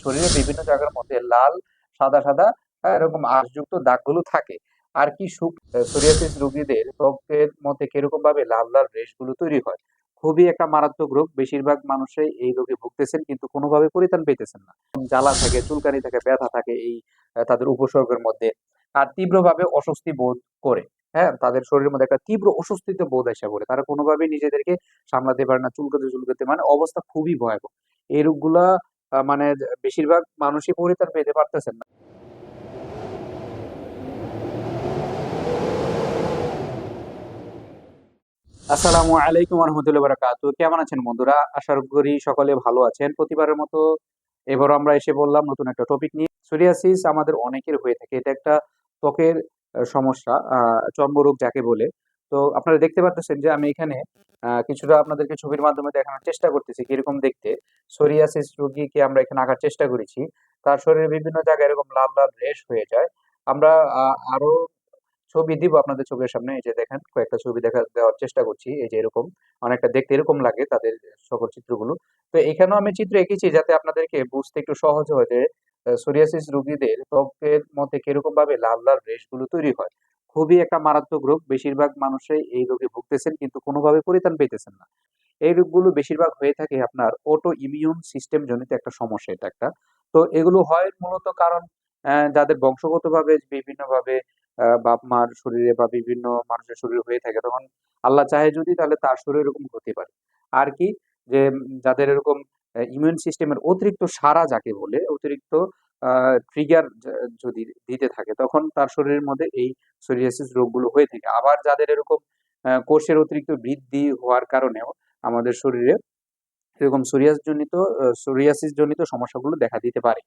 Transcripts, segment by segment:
শরীরে বিভিন্ন জায়গার মধ্যে লাল, সাদা, সাদা এরকম আঁশযুক্ত দাগগুলো থাকে। আর কি সোরিয়াসিস রোগীদের ত্বকের মধ্যে কিরকম ভাবে লাল, লাল রেশগুলো তৈরি হয়। খুবই একটা মারাত্মক রোগ। বেশিরভাগ মানুষই এই রোগে ভুগতেছেন কিন্তু কোনোভাবে পরিত্রাণ পেতেছেন না। জ্বালা থাকে, চুলকানি থাকে, ব্যথা থাকে এই তাদের উপসর্গের মধ্যে। আর তীব্রভাবে অস্বস্তি বোধ করে। হ্যাঁ? তাদের শরীরের মধ্যে একটা তীব্র অস্বস্তিতে বোধ আইসা পড়ে। তারা কোনোভাবেই নিজেদেরকে সামলাতে পারে না। চুলকাতে, চুলকাতে মানে অবস্থা খুবই ভয়াবহ। এই রোগগুলা মানে বেশিরভাগ মানুষই পরিত্রাণ পেতে পারতেছেন না। আসসালামু আলাইকুম ওয়া রাহমাতুল্লাহি ওয়া বারাকাতুহু। কেমন আছেন বন্ধুরা? আশা করি সকলে ভালো আছেন। প্রতিবারের মতো এবারও আমরা এসে বললাম নতুন একটা টপিক নিয়ে। সোরিয়াসিস আমাদের অনেকের হয়ে থাকে। এটা একটা ত্বকের সমস্যা, চর্মরোগ যাকে বলে। তো আপনারা দেখতে পারতেছেন যে আমি এখানে কিছুটা আপনাদেরকে ছবির মাধ্যমে দেখানোর চেষ্টা করতেছি কিরকম দেখতে। সোরিয়াসিস রোগীকে আমরা এখানে আঁকার চেষ্টা করেছি। তার শরীরের বিভিন্ন জায়গায় এরকম লাল, লাল রেশ হয়ে যায়। আমরা আরো ছবি দিব আপনাদের চোখের সামনে। এই যে দেখেন কয়েকটা ছবি দেওয়ার চেষ্টা করছি। এই যে এরকম অনেকটা দেখতে এরকম লাগে তাদের সকল চিত্রগুলো। তো এখানেও আমি চিত্র এঁকেছি যাতে আপনাদেরকে বুঝতে একটু সহজ হয় যে সোরিয়াসিস রোগীদের ত্বকের মধ্যে কিরকম ভাবে লাল, লাল রেশগুলো তৈরি হয়। খুবই একটা মারাত্মক রোগ। বেশিরভাগ মানুষই এই রোগে ভুগতেছেন কিন্তু কোনোভাবে পরিত্রাণ পেতেছেন না। এই রোগগুলো বেশিরভাগ হয়ে থাকে আপনার অটো ইমিউন সিস্টেম জনিত একটা সমস্যা এটা একটা। তো এগুলো হয় মূলত কারণ যাদের বংশগতভাবে বিভিন্নভাবে বাপ-মার শরীরে বা বিভিন্ন মানুষের শরীরে হয়ে থাকে তখন আল্লাহ চাহে যদি তাহলে তার শরীরে এরকম হতে পারে। আর কি যে যাদের এরকম ইমিউন সিস্টেমের অতিরিক্ত সাড়া যাকে বলে, অতিরিক্ত আ ট্রিগার যদি দিতে থাকে তখন তার শরীরের মধ্যে এই সোরিয়াসিস রোগগুলো হয়ে থাকে। আবার যাদের এরকম কোষের অতিরিক্ত বৃদ্ধি হওয়ার কারণেও আমাদের শরীরে এরকম সোরিয়াসিস জনিত সমস্যাগুলো দেখা দিতে পারে।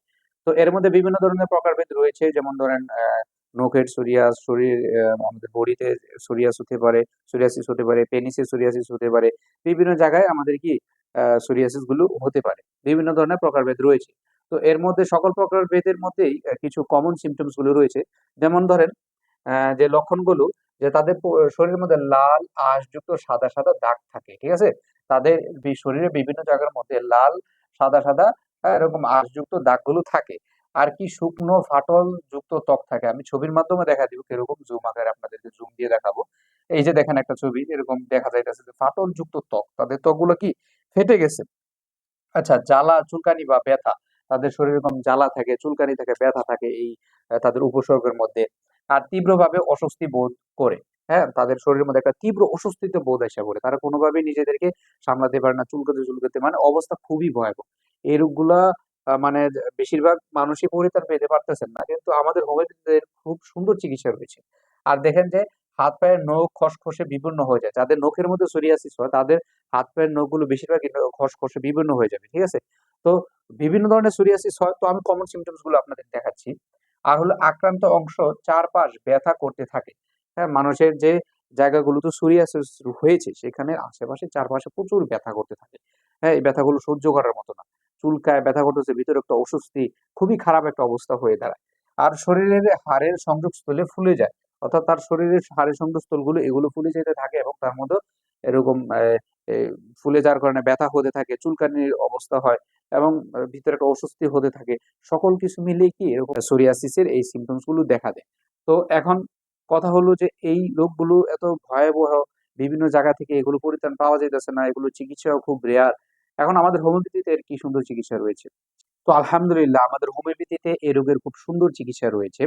তো এর মধ্যে বিভিন্ন ধরনের প্রকারভেদ রয়েছে। যেমন ধরেন নখের সোরিয়াস, আমাদের বডিতে সোরিয়াসিস হতে পারে, পেনিসে সোরিয়াসিস হতে পারে। বিভিন্ন জায়গায় আমাদের কি সোরিয়াসিস গুলো হতে পারে। বিভিন্ন ধরনের প্রকারভেদ রয়েছে। তো এর মধ্যে সকল প্রকারভেদের মধ্যেই কিছু কমন সিম্পটমস গুলো রয়েছে। যেমন ধরেন যে লক্ষণগুলো যে তাদের শরীরের মধ্যে লাল আঁশযুক্ত সাদা, সাদা দাগ থাকে। ঠিক আছে? তাদের শরীরের বিভিন্ন জায়গার মধ্যে লাল, সাদা, সাদা এরকম আঁশযুক্ত দাগগুলো থাকে। আর কি শুকনো ফাটল যুক্ত ত্বক থাকে। আমি ছবির মাধ্যমে দেখা দিব কিরকম জুম আকারে আপনাদেরকে জুম দিয়ে দেখাবো। এই যে দেখেন একটা ছবি এরকম দেখা যাইতেছে যে ফাটল যুক্ত ত্বক। তাদের ত্বকগুলো কি ফেটে গেছে। আচ্ছা জ্বালা, চুলকানি বা ব্যথা। তাদের শরীরে এরকম জ্বালা থাকে, চুলকানি থাকে, ব্যথা থাকে এই তাদের উপসর্গের মধ্যে। আর তীব্রভাবে অস্বস্তি বোধ করে। হ্যাঁ? তাদের শরীরের মধ্যে একটা তীব্র অস্বস্তিতে বোধ আইসা পড়ে। তারা কোনোভাবেই নিজেদেরকে সামলাতে পারে না। চুলকাতে, চুলকাতে মানে অবস্থা খুবই ভয়াবহ। এই রোগগুলা মানে বেশিরভাগ মানুষই পরিত্রাণ পেতে পারতেছেন না। কিন্তু আমাদের হোমিওপ্যাথিতে খুব সুন্দর চিকিৎসা রয়েছে। আর দেখেন যে হাত পায়ের নখ খসখসে বিবর্ণ হয়ে যায়। যাদের নখের মধ্যে সোরিয়াসিস হয় তাদের হাত পায়ের নখগুলো বেশিরভাগই খসখসে বিভিন্ন হয়ে যাবে। ঠিক আছে? তো বিভিন্ন ধরনের সোরিয়াসিস হয়। তো আমি কমন সিম্পটমস গুলো আপনাদের দেখাচ্ছি। আর হলো আক্রান্ত অংশ চারপাশ ব্যথা করতে থাকে। হ্যাঁ? মানুষের যে জায়গাগুলোতে সোরিয়াসিস হয়েছে সেখানে আশেপাশে চারপাশে প্রচুর ব্যথা করতে থাকে। হ্যাঁ? এই ব্যথাগুলো সহ্য করার মতো না। চুলকায়, ব্যথা করতেছে, ভিতরে একটা অস্বস্তি, খুবই খারাপ একটা অবস্থা হয়ে দাঁড়ায়। আর শরীরের হাড়ের সংযোগস্থলে ফুলে যায়। অর্থাৎ তার শরীরের হাড়ের সংযোগস্থলগুলো এগুলো ফুলে যেতে থাকে এবং তার মধ্যে এরকম এ ফুলে যাওয়ার কারণে ব্যথা হতে থাকে, চুলকানির অবস্থা হয় এবং ভিতরে একটা অস্বস্তি হতে থাকে। সকল কিছু মিলিয়ে কি এরকম সোরিয়াসিসের এই সিম্পটমস গুলো দেখা দেয়। তো এখন কথা হলো যে এই রোগগুলো এত ভয়াবহ, বিভিন্ন জায়গা থেকে এগুলো পরিত্রাণ পাওয়া যাইতেছে না, এগুলোর চিকিৎসাও খুব রেয়ার। এখন আমাদের হোমিওপ্যাথিতে এর কি সুন্দর চিকিৎসা রয়েছে। তো আলহামদুলিল্লাহ আমাদের হোমিওপ্যাথিতে এই রোগের খুব সুন্দর চিকিৎসা রয়েছে।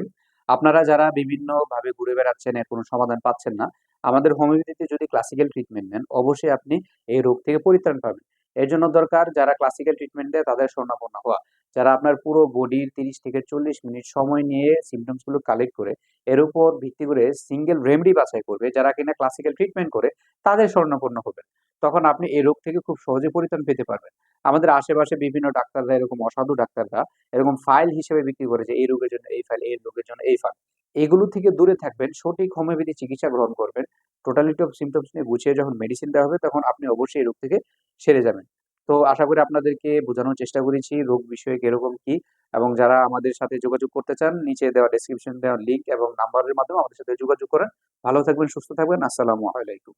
আপনারা যারা বিভিন্নভাবে ঘুরে বেড়াচ্ছেন, এর কোনো সমাধান পাচ্ছেন না, আমাদের হোমিওপ্যাথিতে যদি ক্লাসিক্যাল ট্রিটমেন্ট নেন, অবশ্যই আপনি এই রোগ থেকে পরিত্রাণ পাবেন। এর জন্য দরকার যারা ক্লাসিক্যাল ট্রিটমেন্ট দেয় তাদের শরণাপন্ন হওয়া। যারা আপনার পুরো বডির ৩০ থেকে ৪০ মিনিট সময় নিয়ে সিম্পটমস গুলো কালেক্ট করে, এর উপর ভিত্তি করে সিঙ্গেল রেমেডি বাছাই করবে, যারা কিনা ক্লাসিক্যাল ট্রিটমেন্ট করে, তাদের শরণাপন্ন হবেন। তখন আপনি এই রোগ থেকে খুব সহজে পরিত্রাণ পেতে পারবেন। আমাদের আশেপাশে বিভিন্ন ডাক্তাররা এরকম অসাধু ডাক্তাররা এরকম ফাইল হিসেবে বিক্রি করে যে এই রোগের জন্য এই ফাইল, এই রোগের জন্য এই ফাইল। এগুলো থেকে দূরে থাকবেন, সঠিক হোমিওপ্যাথি চিকিৎসা গ্রহণ করবেন। টোটালিটি অফ সিম্পটমস নিয়ে গুছিয়ে যখন মেডিসিন দেওয়া হবে তখন আপনি অবশ্যই এই রোগ থেকে সেরে যাবেন। তো আশা করি আপনাদেরকে বোঝানোর চেষ্টা করেছি রোগ বিষয়ে কিরকম কি, এবং যারা আমাদের সাথে যোগাযোগ করতে চান নিচে দেওয়া ডেসক্রিপশন দেওয়া লিংক এবং নাম্বারের মাধ্যমে আমাদের সাথে যোগাযোগ করেন। ভালো থাকবেন, সুস্থ থাকবেন। আসসালামু আলাইকুম।